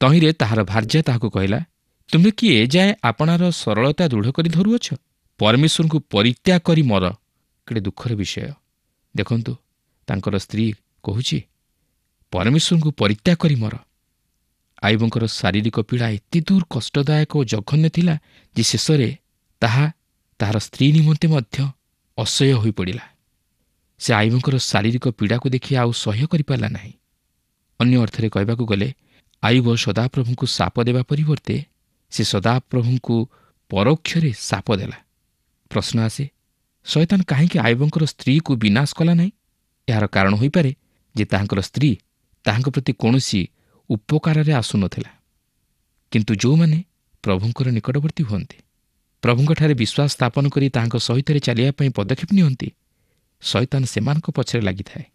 ତହିଁରେ ତାହାର ଭାର୍ଯ୍ୟା ତାହାକୁ କହିଲା, ତୁମେ କି ଏଯାଏଁ ଆପଣାର ସରଳତା ଦୃଢ଼ କରି ଧରୁଅଛ? ପରମେଶ୍ୱରଙ୍କୁ ପରିତ୍ୟାଗ କରି ମର। କେଡ଼େ ଦୁଃଖର ବିଷୟ। ଦେଖନ୍ତୁ, ତାଙ୍କର ସ୍ତ୍ରୀ କହୁଛି ପରମେଶ୍ୱରଙ୍କୁ ପରିତ୍ୟାଗ କରି ମର। ଆୟୁବଙ୍କର ଶାରୀରିକ ପୀଡ଼ା ଏତେ ଦୂର କଷ୍ଟଦାୟକ ଓ ଜଘନ୍ୟ ଥିଲା ଯେ ଶେଷରେ ତାହା ତାହାର ସ୍ତ୍ରୀ ନିମନ୍ତେ ମଧ୍ୟ ଅସହ୍ୟ ହୋଇପଡ଼ିଲା। ସେ ଆୟୁବଙ୍କର ଶାରୀରିକ ପୀଡ଼ାକୁ ଦେଖି ଆଉ ସହ୍ୟ କରିପାରିଲା ନାହିଁ। ଅନ୍ୟ ଅର୍ଥରେ କହିବାକୁ ଗଲେ ଆୟୁବ ସଦାପ୍ରଭୁଙ୍କୁ ଶାପ ଦେବା ପରିବର୍ତ୍ତେ ସେ ସଦାପ୍ରଭୁଙ୍କୁ ପରୋକ୍ଷରେ ଶାପ ଦେଲା। ପ୍ରଶ୍ନ ଆସେ, ଶୟତାନ କାହିଁକି ଆୟୁବଙ୍କର ସ୍ତ୍ରୀକୁ ବିନାଶ କଲା ନାହିଁ? ଏହାର କାରଣ ହୋଇପାରେ ଯେ ତାହାଙ୍କର ସ୍ତ୍ରୀ ତାହାଙ୍କ ପ୍ରତି କୌଣସି ଉପକାରରେ ଆସୁନଥିଲା। କିନ୍ତୁ ଯେଉଁମାନେ ପ୍ରଭୁଙ୍କର ନିକଟବର୍ତ୍ତୀ ହୁଅନ୍ତି, ପ୍ରଭୁଙ୍କଠାରେ ବିଶ୍ୱାସ ସ୍ଥାପନ କରି ତାହାଙ୍କ ସହିତରେ ଚାଲିବା ପାଇଁ ପଦକ୍ଷେପ ନିଅନ୍ତି, ଶୟତାନ ସେମାନଙ୍କ ପଛରେ ଲାଗିଥାଏ,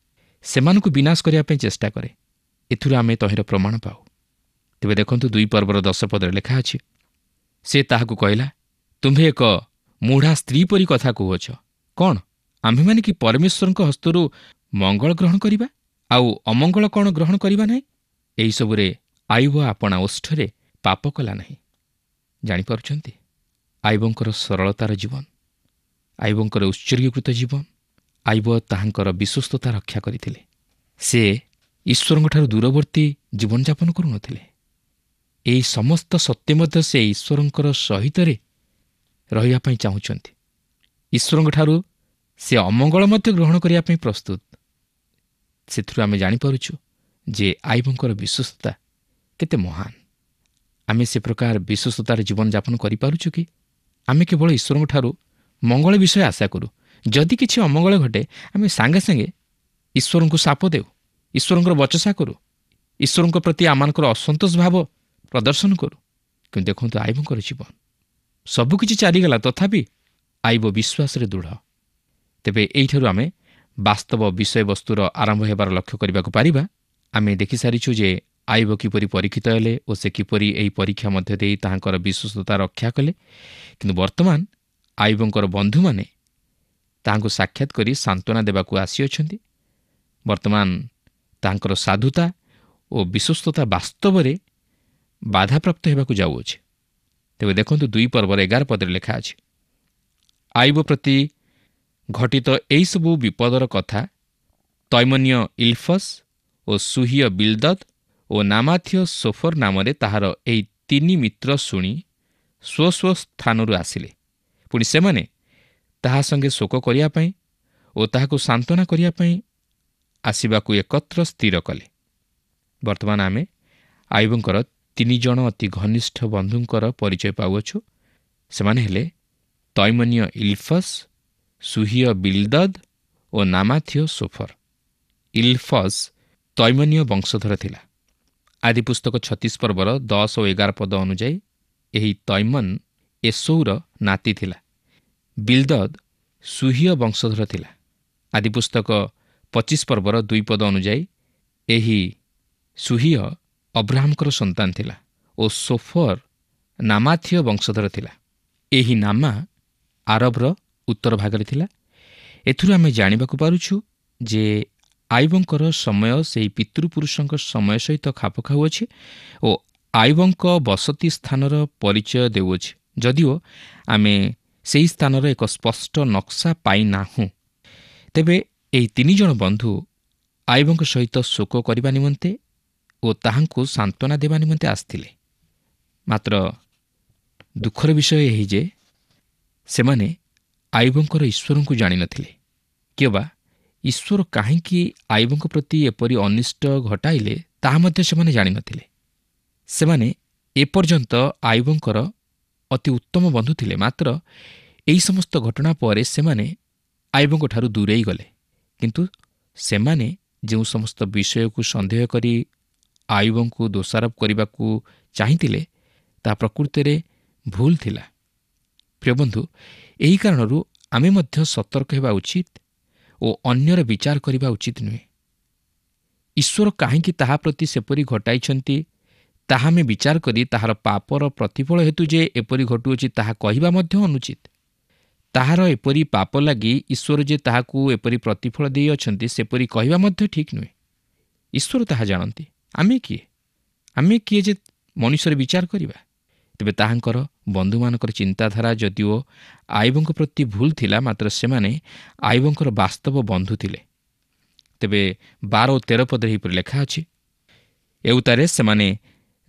ସେମାନଙ୍କୁ ବିନାଶ କରିବା ପାଇଁ ଚେଷ୍ଟା କରେ। ଏଥିରୁ ଆମେ ତହିଁର ପ୍ରମାଣ ପାଉ। ତେବେ ଦେଖନ୍ତୁ 2 ପର୍ବର 10 ପଦରେ ଲେଖା ଅଛି, ସେ ତାହାକୁ କହିଲା, ତୁମ୍ଭେ ଏକ ମୁଢ଼ା ସ୍ତ୍ରୀ ପରି କଥା କହୁଅଛ। କ'ଣ ଆମ୍ଭେମାନେ କି ପରମେଶ୍ୱରଙ୍କ ହସ୍ତରୁ ମଙ୍ଗଳ ଗ୍ରହଣ କରିବା ଆଉ ଅମଙ୍ଗଳ କ'ଣ ଗ୍ରହଣ କରିବା ନାହିଁ? ଏହିସବୁରେ ଆଇବ ଆପଣା ଓଷ୍ଠରେ ପାପ କଲା ନାହିଁ। ଜାଣିପାରୁଛନ୍ତି, ଆଇବଙ୍କର ସରଳତାର ଜୀବନ, ଆଇବଙ୍କର ଉତ୍ସର୍ଗୀକୃତ ଜୀବନ, ଆଇବ ତାହାଙ୍କର ବିଶ୍ୱସ୍ତତା ରକ୍ଷା କରିଥିଲେ। ସେ ଈଶ୍ୱରଙ୍କଠାରୁ ଦୂରବର୍ତ୍ତୀ ଜୀବନଯାପନ କରୁନଥିଲେ। ଏହି ସମସ୍ତ ସତ୍ୟ ମଧ୍ୟ ସେ ଈଶ୍ୱରଙ୍କର ସହିତରେ ରହିବା ପାଇଁ ଚାହୁଁଛନ୍ତି। ଈଶ୍ୱରଙ୍କଠାରୁ ସେ ଅମଙ୍ଗଳ ମଧ୍ୟ ଗ୍ରହଣ କରିବା ପାଇଁ ପ୍ରସ୍ତୁତ। ସେଥିରୁ ଆମେ ଜାଣିପାରୁଛୁ ଯେ ଆଇବଙ୍କର ବିଶ୍ୱସ୍ତତା କେତେ ମହାନ। ଆମେ ସେ ପ୍ରକାର ବିଶ୍ୱସ୍ତତାର ଜୀବନଯାପନ କରିପାରୁଛୁ କି? ଆମେ କେବଳ ଈଶ୍ୱରଙ୍କଠାରୁ ମଙ୍ଗଳ ବିଷୟ ଆଶା କରୁ। ଯଦି କିଛି ଅମଙ୍ଗଳ ଘଟେ, ଆମେ ସାଙ୍ଗେ ସାଙ୍ଗେ ଈଶ୍ୱରଙ୍କୁ ଶାପ ଦେଉ, ଈଶ୍ୱରଙ୍କର ବଚସା କରୁ, ଈଶ୍ୱରଙ୍କ ପ୍ରତି ଆମମାନଙ୍କର ଅସନ୍ତୋଷ ଭାବ ପ୍ରଦର୍ଶନ କରୁ। କିନ୍ତୁ ଦେଖନ୍ତୁ ଆଇବଙ୍କର ଜୀବନ, ସବୁକିଛି ଚାରିଗଲା, ତଥାପି ଆଇବ ବିଶ୍ୱାସରେ ଦୃଢ଼। ତେବେ ଏଇଠାରୁ ଆମେ ବାସ୍ତବ ବିଷୟବସ୍ତୁର ଆରମ୍ଭ ହେବାର ଲକ୍ଷ୍ୟ କରିବାକୁ ପାରିବା। ଆମେ ଦେଖିସାରିଛୁ ଯେ ଆଇବ କିପରି ପରୀକ୍ଷିତ ହେଲେ ଓ ସେ କିପରି ଏହି ପରୀକ୍ଷା ମଧ୍ୟ ଦେଇ ତାହାଙ୍କର ବିଶ୍ୱସ୍ତତା ରକ୍ଷା କଲେ। କିନ୍ତୁ ବର୍ତ୍ତମାନ ଆଇବଙ୍କର ବନ୍ଧୁମାନେ ତାହାଙ୍କୁ ସାକ୍ଷାତ କରି ସାନ୍ତ୍ୱନା ଦେବାକୁ ଆସିଅଛନ୍ତି। ବର୍ତ୍ତମାନ ତାହାଙ୍କର ସାଧୁତା ଓ ବିଶ୍ୱସ୍ତତା ବାସ୍ତବରେ ବାଧାପ୍ରାପ୍ତ ହେବାକୁ ଯାଉଅଛି। ତେବେ ଦେଖନ୍ତୁ 2 ପର୍ବର 11 ପଦରେ ଲେଖା ଅଛି, ଆଇବ ପ୍ରତି ଘଟିତ ଏହିସବୁ ବିପଦର କଥା ତୈମନୀୟ ଇଲଫସ୍ ଓ ସୁହିୟ ବିଲ୍ଦଦ୍ ଓ ନାମାଥୀୟ ସୋଫର ନାମରେ ତାହାର ଏହି 3 ମିତ୍ର ଶୁଣି ସ୍ୱ ସ୍ୱ ସ୍ଥାନରୁ ଆସିଲେ। ପୁଣି ସେମାନେ ତାହା ସଙ୍ଗେ ଶୋକ କରିବା ପାଇଁ ଓ ତାହାକୁ ସାନ୍ତ୍ୱନା କରିବା ପାଇଁ ଆସିବାକୁ ଏକତ୍ର ସ୍ଥିର କଲେ। ବର୍ତ୍ତମାନ ଆମେ ଆଇବଙ୍କର 3 ଜଣ ଅତି ଘନିଷ୍ଠ ବନ୍ଧୁଙ୍କର ପରିଚୟ ପାଉଅଛୁ। ସେମାନେ ହେଲେ ତୈମନୀୟ ଇଲଫସ୍, ସୁହିୟ ବିଲ୍ଦଦ୍ ଓ ନାମାଥୀୟ ସୋଫର। ଇଲଫସ୍ ତୈମନୀୟ ବଂଶଧର ଥିଲା। ଆଦି ପୁସ୍ତକ 36 ପର୍ବର 10 ଓ 11 ପଦ ଅନୁଯାୟୀ ଏହି ତୈମନ୍ ଏସୌର ନାତି ଥିଲା। ବିଲ୍ଦଦ୍ ସୁହିୟ ବଂଶଧର ଥିଲା। ଆଦି ପୁସ୍ତକ 25 ପର୍ବର 2 ପଦ ଅନୁଯାୟୀ ଏହି ସୁହିୟ ଅବ୍ରାହମଙ୍କର ସନ୍ତାନ ଥିଲା ଓ ସୋଫର ନାମାଥୀୟ ବଂଶଧର ଥିଲା। ଏହି ନାମା ଆରବର ଉତ୍ତର ଭାଗରେ ଥିଲା। ଏଥିରୁ ଆମେ ଜାଣିବାକୁ ପାରୁଛୁ ଯେ ଆଇବଙ୍କର ସମୟ ସେହି ପିତୃପୁରୁଷଙ୍କ ସମୟ ସହିତ ଖାପ ଖାଉଅଛି ଓ ଆଇବଙ୍କ ବସତି ସ୍ଥାନର ପରିଚୟ ଦେଉଅଛି, ଯଦିଓ ଆମେ ସେହି ସ୍ଥାନର ଏକ ସ୍ପଷ୍ଟ ନକ୍ସା ପାଇନାହୁଁ। ତେବେ ଏହି 3 ଜଣ ବନ୍ଧୁ ଆଇବଙ୍କ ସହିତ ଶୋକ କରିବା ନିମନ୍ତେ ଓ ତାହାଙ୍କୁ ସାନ୍ତ୍ୱନା ଦେବା ନିମନ୍ତେ ଆସିଥିଲେ। ମାତ୍ର ଦୁଃଖର ବିଷୟ ଏହି ଯେ ସେମାନେ ଆଇବଙ୍କର ଈଶ୍ୱରଙ୍କୁ ଜାଣିନଥିଲେ। କିମ୍ବା ଈଶ୍ୱର କାହିଁକି ଆଇବଙ୍କ ପ୍ରତି ଏପରି ଅନିଷ୍ଟ ଘଟାଇଲେ ତାହା ମଧ୍ୟ ସେମାନେ ଜାଣିନଥିଲେ। ସେମାନେ ଏପର୍ଯ୍ୟନ୍ତ ଆଇବଙ୍କର ଅତି ଉତ୍ତମ ବନ୍ଧୁ ଥିଲେ। ମାତ୍ର ଏହି ସମସ୍ତ ଘଟଣା ପରେ ସେମାନେ ଆଇବଙ୍କଠାରୁ ଦୂରେଇ ଗଲେ। କିନ୍ତୁ ସେମାନେ ଯେଉଁ ସମସ୍ତ ବିଷୟକୁ ସନ୍ଦେହ କରି ଆଇବଙ୍କୁ ଦୋଷାରୋପ କରିବାକୁ ଚାହିଁଥିଲେ, ତାହା ପ୍ରକୃତରେ ଭୁଲ ଥିଲା। ପ୍ରିୟ ବନ୍ଧୁ, ଏହି କାରଣରୁ ଆମେ ମଧ୍ୟ ସତର୍କ ହେବା ଉଚିତ ଓ ଅନ୍ୟର ବିଚାର କରିବା ଉଚିତ ନୁହେଁ। ଈଶ୍ୱର କାହିଁକି ତାହା ପ୍ରତି ସେପରି ଘଟାଇଛନ୍ତି ତାହା ଆମେ ବିଚାର କରି ତାହାର ପାପର ପ୍ରତିଫଳ ହେତୁ ଯେ ଏପରି ଘଟୁଅଛି ତାହା କହିବା ମଧ୍ୟ ଅନୁଚିତ। ତାହାର ଏପରି ପାପ ଲାଗି ଈଶ୍ୱର ଯେ ତାହାକୁ ଏପରି ପ୍ରତିଫଳ ଦେଇଅଛନ୍ତି ସେପରି କହିବା ମଧ୍ୟ ଠିକ୍ ନୁହେଁ। ଈଶ୍ୱର ତାହା ଜାଣନ୍ତି। ଆମେ କିଏ ଯେ ମଣିଷର ବିଚାର କରିବା? ତେବେ ତାହାଙ୍କର ବନ୍ଧୁମାନଙ୍କର ଚିନ୍ତାଧାରା ଯଦିଓ ଆଇବଙ୍କ ପ୍ରତି ଭୁଲ ଥିଲା, ମାତ୍ର ସେମାନେ ଆଇବଙ୍କର ବାସ୍ତବ ବନ୍ଧୁ ଥିଲେ। ତେବେ 12 ଓ 13 ପଦରେ ଏହିପରି ଲେଖା ଅଛି, ଏଉତାରେ ସେମାନେ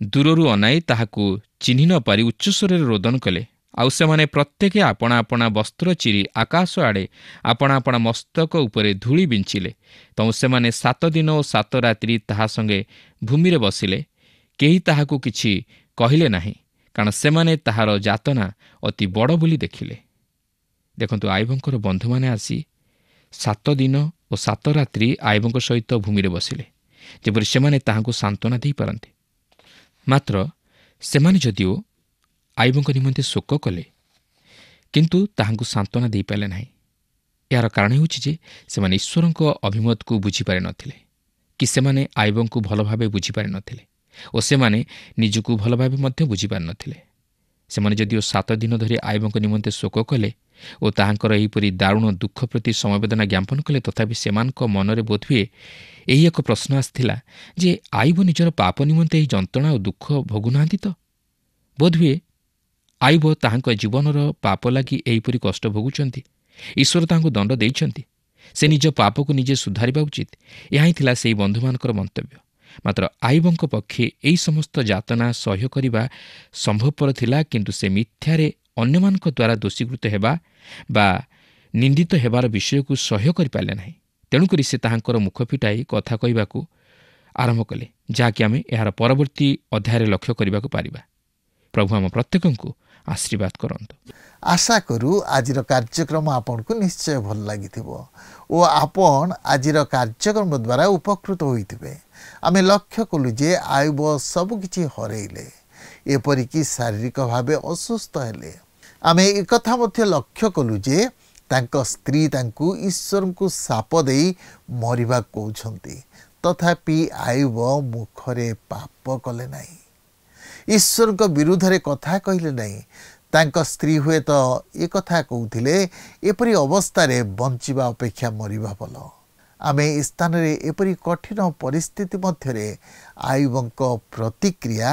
ଦୂରରୁ ଅନାଇ ତାହାକୁ ଚିହ୍ନି ନ ପାରି ଉଚ୍ଚସ୍ୱରରେ ରୋଦନ କଲେ। ଆଉ ସେମାନେ ପ୍ରତ୍ୟେକେ ଆପଣା ଆପଣା ବସ୍ତ୍ର ଚିରି ଆକାଶ ଆଡ଼େ ଆପଣା ଆପଣା ମସ୍ତକ ଉପରେ ଧୂଳି ବିଞ୍ଚିଲେ। ତେଣୁ ସେମାନେ 7 ଦିନ ଓ 7 ରାତ୍ରି ତାହା ସଙ୍ଗେ ଭୂମିରେ ବସିଲେ। କେହି ତାହାକୁ କିଛି କହିଲେ ନାହିଁ, କାରଣ ସେମାନେ ତାହାର ଯାତନା ଅତି ବଡ଼ ବୋଲି ଦେଖିଲେ। ଦେଖନ୍ତୁ, ଆଇବଙ୍କର ବନ୍ଧୁମାନେ ଆସି 7 ଦିନ ଓ 7 ରାତ୍ରି ଆଇବଙ୍କ ସହିତ ଭୂମିରେ ବସିଲେ, ଯେପରି ସେମାନେ ତାହାଙ୍କୁ ସାନ୍ତ୍ୱନା ଦେଇପାରନ୍ତି। ମାତ୍ର ସେମାନେ ଯଦିଓ ଆଇବଙ୍କ ନିମନ୍ତେ ଶୋକ କଲେ, କିନ୍ତୁ ତାହାଙ୍କୁ ସାନ୍ତ୍ୱନା ଦେଇପାରିଲେ ନାହିଁ। ଏହାର କାରଣ ହେଉଛି ଯେ ସେମାନେ ଈଶ୍ୱରଙ୍କ ଅଭିମତକୁ ବୁଝିପାରିନଥିଲେ କି ସେମାନେ ଆଇବଙ୍କୁ ଭଲ ଭାବେ ବୁଝିପାରିନଥିଲେ ଓ ସେମାନେ ନିଜକୁ ଭଲ ଭାବେ ମଧ୍ୟ ବୁଝିପାରିନଥିଲେ। ସେମାନେ ଯଦିଓ 7 ଦିନ ଧରି ଆଇବଙ୍କ ନିମନ୍ତେ ଶୋକ କଲେ, ଓ ତାହାଙ୍କର ଏହିପରି ଦାରୁଣ ଦୁଃଖ ପ୍ରତି ସମବେଦନା ଜ୍ଞାପନ କଲେ, ତଥାପି ସେମାନଙ୍କ ମନରେ ବୋଧହୁଏ ଏହି ଏକ ପ୍ରଶ୍ନ ଆସିଥିଲା ଯେ ଆୟୁବ ନିଜର ପାପ ନିମନ୍ତେ ଏହି ଯନ୍ତ୍ରଣା ଓ ଦୁଃଖ ଭୋଗୁନାହାନ୍ତି ତ? ବୋଧହୁଏ ଆୟୁବ ତାହାଙ୍କ ଜୀବନର ପାପ ଲାଗି ଏହିପରି କଷ୍ଟ ଭୋଗୁଛନ୍ତି। ଈଶ୍ୱର ତାହାଙ୍କୁ ଦଣ୍ଡ ଦେଇଛନ୍ତି। ସେ ନିଜ ପାପକୁ ନିଜେ ସୁଧାରିବା ଉଚିତ। ଏହା ହିଁ ଥିଲା ସେହି ବନ୍ଧୁମାନଙ୍କର ମନ୍ତବ୍ୟ। ମାତ୍ର ଆୟୁବଙ୍କ ପକ୍ଷେ ଏହି ସମସ୍ତ ଯାତନା ସହ୍ୟ କରିବା ସମ୍ଭବପର ଥିଲା, କିନ୍ତୁ ସେ ମିଥ୍ୟାରେ ଅନ୍ୟମାନଙ୍କ ଦ୍ୱାରା ଦୋଷୀକୃତ ହେବା ବା ନିନ୍ଦିତ ହେବାର ବିଷୟକୁ ସହ୍ୟ କରିପାରିଲେ ନାହିଁ। ତେଣୁକରି ସେ ତାହାଙ୍କର ମୁଖ ଫିଟାଇ କଥା କହିବାକୁ ଆରମ୍ଭ କଲେ, ଯାହାକି ଆମେ ଏହାର ପରବର୍ତ୍ତୀ ଅଧ୍ୟାୟରେ ଲକ୍ଷ୍ୟ କରିବାକୁ ପାରିବା। ପ୍ରଭୁ ଆମ ପ୍ରତ୍ୟେକଙ୍କୁ ଆଶୀର୍ବାଦ କରନ୍ତୁ। ଆଶା କରୁ ଆଜିର କାର୍ଯ୍ୟକ୍ରମ ଆପଣଙ୍କୁ ନିଶ୍ଚୟ ଭଲ ଲାଗିଥିବ ଓ ଆପଣ ଆଜିର କାର୍ଯ୍ୟକ୍ରମ ଦ୍ୱାରା ଉପକୃତ ହୋଇଥିବେ। ଆମେ ଲକ୍ଷ୍ୟ କଲୁ ଯେ ଆୟୁବ ସବୁକିଛି ହରେଇଲେ, ଏପରିକି ଶାରୀରିକ ଭାବେ ଅସୁସ୍ଥ ହେଲେ। ଆମେ ଏକଥା ମଧ୍ୟ ଲକ୍ଷ୍ୟ କଲୁ ଯେ ତାଙ୍କ ସ୍ତ୍ରୀ ତାଙ୍କୁ ଈଶ୍ୱରଙ୍କୁ ଶାପ ଦେଇ ମରିବାକୁ କହୁଛନ୍ତି, ତଥାପି ଆୟୁବ ମୁଖରେ ପାପ କଲେ ନାହିଁ, ଈଶ୍ୱରଙ୍କ ବିରୁଦ୍ଧରେ କଥା କହିଲେ ନାହିଁ। ତାଙ୍କ ସ୍ତ୍ରୀ ହୁଏତ ଏକଥା କହୁଥିଲେ, ଏପରି ଅବସ୍ଥାରେ ବଞ୍ଚିବା ଅପେକ୍ଷା ମରିବା ଭଲ। ଆମେ ଏ ସ୍ଥାନରେ ଏପରି କଠିନ ପରିସ୍ଥିତି ମଧ୍ୟରେ ଆୟୁବଙ୍କ ପ୍ରତିକ୍ରିୟା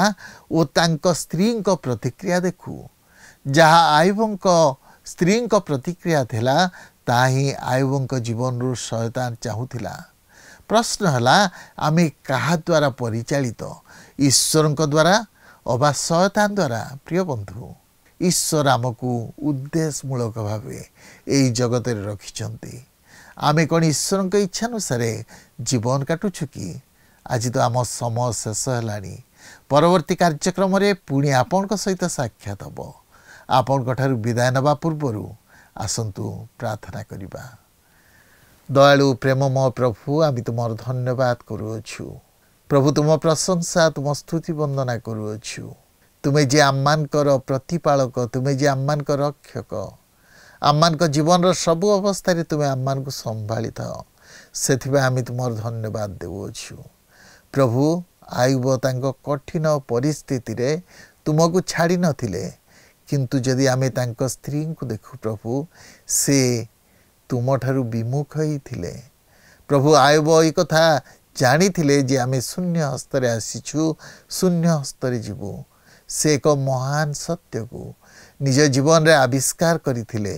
ଓ ତାଙ୍କ ସ୍ତ୍ରୀଙ୍କ ପ୍ରତିକ୍ରିୟା ଦେଖୁ। ଯାହା ଆୟୁବଙ୍କ ସ୍ତ୍ରୀଙ୍କ ପ୍ରତିକ୍ରିୟା ଥିଲା, ତାହା ହିଁ ଆୟୁବଙ୍କ ଜୀବନରୁ ଶୟତାନ ଚାହୁଁଥିଲା। ପ୍ରଶ୍ନ ହେଲା, ଆମେ କାହା ଦ୍ୱାରା ପରିଚାଳିତ, ଈଶ୍ୱରଙ୍କ ଦ୍ୱାରା ଅବା ଶୟତାନ ଦ୍ୱାରା? ପ୍ରିୟ ବନ୍ଧୁ, ଈଶ୍ୱର ଆମକୁ ଉଦ୍ଦେଶ୍ୟମୂଳକ ଭାବେ ଏହି ଜଗତରେ ରଖିଛନ୍ତି। ଆମେ କ'ଣ ଈଶ୍ୱରଙ୍କ ଇଚ୍ଛାନୁସାରେ ଜୀବନ କାଟୁଛୁ କି? ଆଜି ତ ଆମ ସମୟ ଶେଷ ହେଲାଣି। ପରବର୍ତ୍ତୀ କାର୍ଯ୍ୟକ୍ରମରେ ପୁଣି ଆପଣଙ୍କ ସହିତ ସାକ୍ଷାତ ହେବ। ଆପଣଙ୍କଠାରୁ ବିଦାୟ ନେବା ପୂର୍ବରୁ ଆସନ୍ତୁ ପ୍ରାର୍ଥନା କରିବା। ଦୟାଳୁ ପ୍ରେମମୟ ପ୍ରଭୁ, ଆମେ ତୁମର ଧନ୍ୟବାଦ କରୁଅଛୁ। ପ୍ରଭୁ, ତୁମ ପ୍ରଶଂସା, ତୁମ ସ୍ତୁତି ବନ୍ଦନା କରୁଅଛୁ। ତୁମେ ଯେ ଆମମାନଙ୍କର ପ୍ରତିପାଳକ, ତୁମେ ଯେ ଆମମାନଙ୍କ ରକ୍ଷକ, ଆମମାନଙ୍କ ଜୀବନର ସବୁ ଅବସ୍ଥାରେ ତୁମେ ଆମମାନଙ୍କୁ ସମ୍ଭାଳିଥାଅ, ସେଥିପାଇଁ ଆମେ ତୁମର ଧନ୍ୟବାଦ ଦେଉଅଛୁ। ପ୍ରଭୁ, ଆୟୁବ ତାଙ୍କ କଠିନ ପରିସ୍ଥିତିରେ ତୁମକୁ ଛାଡ଼ି ନଥିଲେ, କିନ୍ତୁ ଯଦି ଆମେ ତାଙ୍କ ସ୍ତ୍ରୀଙ୍କୁ ଦେଖୁ ପ୍ରଭୁ, ସେ ତୁମଠାରୁ ବିମୁଖ ହେଇଥିଲେ। ପ୍ରଭୁ, ଆୟୁବ ଏ କଥା ଜାଣିଥିଲେ ଯେ ଆମେ ଶୂନ୍ୟ ହସ୍ତରେ ଆସିଛୁ, ଶୂନ୍ୟ ହସ୍ତରେ ଯିବୁ। ସେ ଏକ ମହାନ ସତ୍ୟକୁ ନିଜ ଜୀବନରେ ଆବିଷ୍କାର କରିଥିଲେ।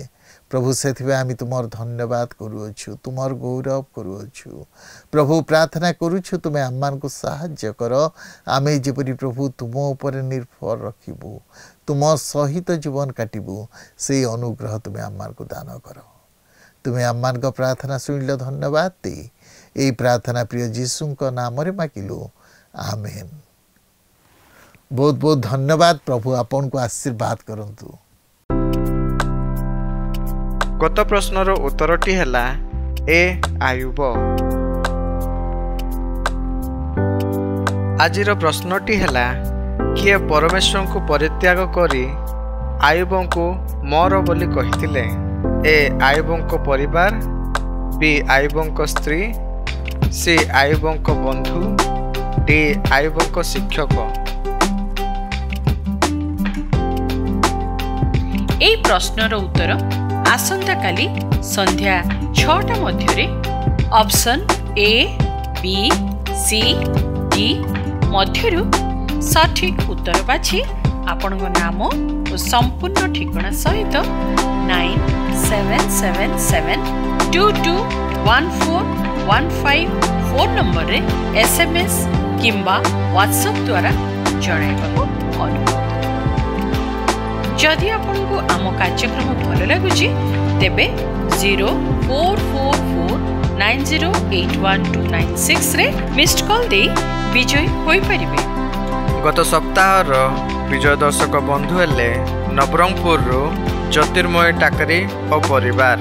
ପ୍ରଭୁ, ସେଥିପାଇଁ ଆମେ ତୁମର ଧନ୍ୟବାଦ କରୁଅଛୁ, ତୁମର ଗୌରବ କରୁଅଛୁ। ପ୍ରଭୁ, ପ୍ରାର୍ଥନା କରୁଛୁ ତୁମେ ଆମମାନଙ୍କୁ ସାହାଯ୍ୟ କର। ଆମେ ଯେପରି ପ୍ରଭୁ ତୁମ ଉପରେ ନିର୍ଭର ରଖିବୁ, ତୁମ ସହିତ ଜୀବନ କାଟିବୁ, ସେଇ ଅନୁଗ୍ରହ ତୁମେ ଆମମାନଙ୍କୁ ଦାନ କର। ତୁମେ ଆମମାନଙ୍କ ପ୍ରାର୍ଥନା ଶୁଣିଲ, ଧନ୍ୟବାଦ ଦେଇ ଏହି ପ୍ରାର୍ଥନା ପ୍ରିୟ ଯୀଶୁଙ୍କ ନାମରେ ମାଗିଲୁ, ଆମେନ୍। ବହୁତ ବହୁତ ଧନ୍ୟବାଦ। ପ୍ରଭୁ ଆପଣଙ୍କୁ ଆଶୀର୍ବାଦ କରନ୍ତୁ। ଗତ ପ୍ରଶ୍ନର ଉତ୍ତରଟି ହେଲା ଏ ଆୟୁବ। ଆଜିର ପ୍ରଶ୍ନଟି ହେଲା, କିଏ ପରମେଶ୍ୱରଙ୍କୁ ପରିତ୍ୟାଗ କରି ଆୟୁବଙ୍କୁ ମୋର ବୋଲି କହିଥିଲେ? ଏ ଆୟୁବଙ୍କ ପରିବାର, ବି ଆୟୁବଙ୍କ ସ୍ତ୍ରୀ, ସି ଆୟୁବଙ୍କ ବନ୍ଧୁ, ଡି ଆୟୁବଙ୍କ ଶିକ୍ଷକ। এই প্রশ্নর উত্তর আসন্তাকালি সন্ধ্যা ৬টা মধ্যে option A, B, C, D মধ্যরু সঠিক উত্তর বাছি আপনার নাম ও সম্পূর্ণ ঠিকনা সহিত 9777221415 ফোন নম্বরে SMS কিংবা WhatsApp দ্বারা জଣାଇବାକୁ অনুরোধ। जदि आपको आम कार्यक्रम भल लगुच तेबे 0444908126 रे मिस्ड कॉल दे विजय होई परिबे। गत सप्ताहर विजय दर्शक बंधु हेले नवरंगपुर ज्योतिर्मय टाकरी और परिवार।